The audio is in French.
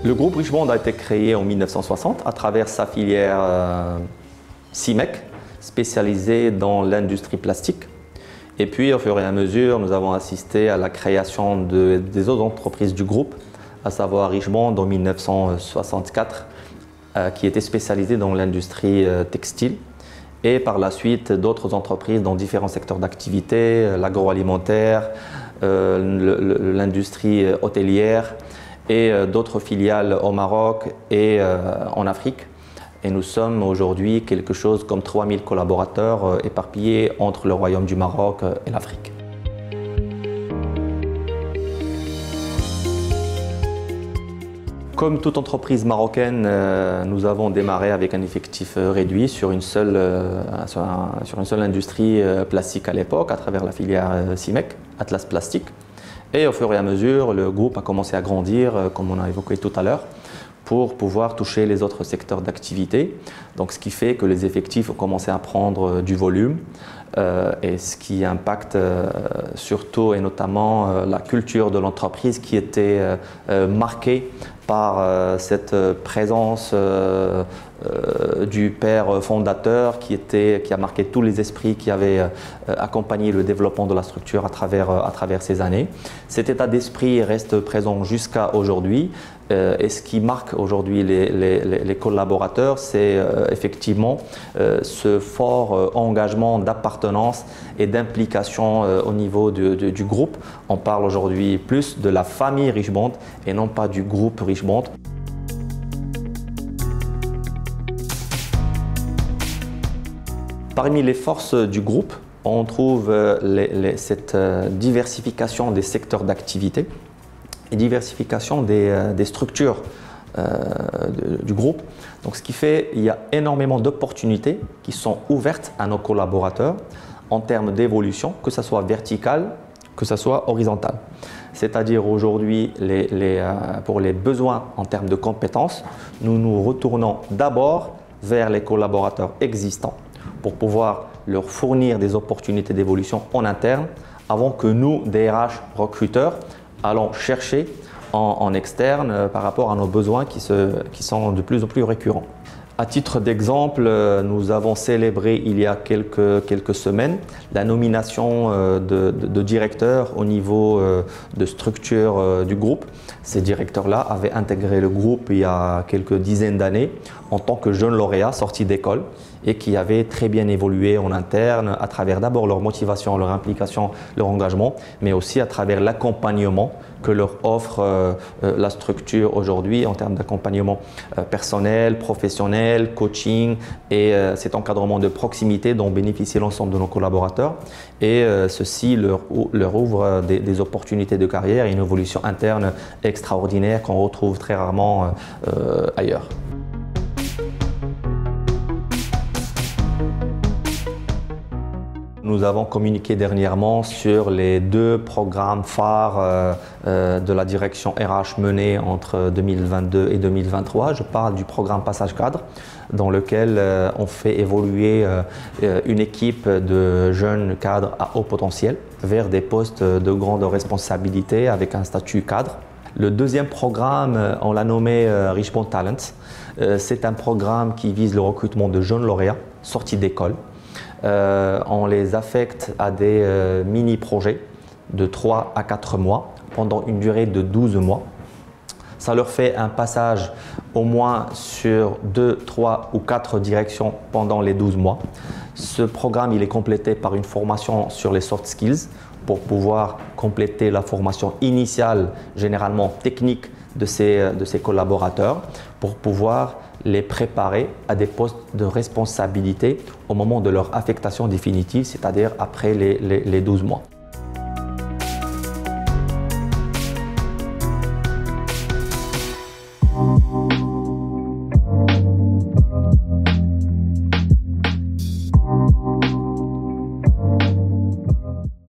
Le groupe Richemont a été créé en 1960 à travers sa filière CIMEC, spécialisée dans l'industrie plastique. Et puis, au fur et à mesure, nous avons assisté à la création des autres entreprises du groupe, à savoir Richemont en 1964, qui était spécialisée dans l'industrie textile. Et par la suite, d'autres entreprises dans différents secteurs d'activité, l'agroalimentaire, l'industrie hôtelière et d'autres filiales au Maroc et en Afrique. Et nous sommes aujourd'hui quelque chose comme 3000 collaborateurs éparpillés entre le Royaume du Maroc et l'Afrique. Comme toute entreprise marocaine, nous avons démarré avec un effectif réduit sur une seule industrie plastique à l'époque, à travers la filière CIMEC, Atlas Plastique. Et au fur et à mesure, le groupe a commencé à grandir, comme on a évoqué tout à l'heure, pour pouvoir toucher les autres secteurs d'activité. Donc, ce qui fait que les effectifs ont commencé à prendre du volume et ce qui impacte surtout et notamment la culture de l'entreprise qui était marquée par cette présence du père fondateur qui a marqué tous les esprits qui avaient accompagné le développement de la structure à travers ces années. Cet état d'esprit reste présent jusqu'à aujourd'hui et ce qui marque aujourd'hui les collaborateurs, c'est effectivement ce fort engagement d'appartenance et d'implication au niveau du groupe. On parle aujourd'hui plus de la famille Richemont et non pas du groupe Richemont. Parmi les forces du groupe, on trouve cette diversification des secteurs d'activité et diversification des structures du groupe. Donc, ce qui fait qu'il y a énormément d'opportunités qui sont ouvertes à nos collaborateurs en termes d'évolution, que ce soit verticale, que ce soit horizontale. C'est-à-dire aujourd'hui, pour les besoins en termes de compétences, nous nous retournons d'abord vers les collaborateurs existants pour pouvoir leur fournir des opportunités d'évolution en interne avant que nous, DRH recruteurs, allons chercher en externe par rapport à nos besoins qui sont de plus en plus récurrents. À titre d'exemple, nous avons célébré il y a quelques semaines la nomination de directeurs au niveau de structure du groupe. Ces directeurs-là avaient intégré le groupe il y a quelques dizaines d'années en tant que jeunes lauréats sortis d'école et qui avaient très bien évolué en interne à travers d'abord leur motivation, leur implication, leur engagement, mais aussi à travers l'accompagnement que leur offre la structure aujourd'hui en termes d'accompagnement personnel, professionnel, coaching et cet encadrement de proximité dont bénéficie l'ensemble de nos collaborateurs. Et ceci leur ouvre des opportunités de carrière et une évolution interne extraordinaire qu'on retrouve très rarement ailleurs. Nous avons communiqué dernièrement sur les 2 programmes phares de la direction RH menés entre 2022 et 2023. Je parle du programme Passage Cadre, dans lequel on fait évoluer une équipe de jeunes cadres à haut potentiel vers des postes de grande responsabilité avec un statut cadre. Le deuxième programme, on l'a nommé Richemont Talents. C'est un programme qui vise le recrutement de jeunes lauréats sortis d'école. On les affecte à des mini-projets de 3 à 4 mois pendant une durée de 12 mois. Ça leur fait un passage au moins sur 2, 3 ou 4 directions pendant les 12 mois. Ce programme il est complété par une formation sur les soft skills pour pouvoir compléter la formation initiale, généralement technique, de ces collaborateurs pour pouvoir les préparer à des postes de responsabilité au moment de leur affectation définitive, c'est-à-dire après les 12 mois.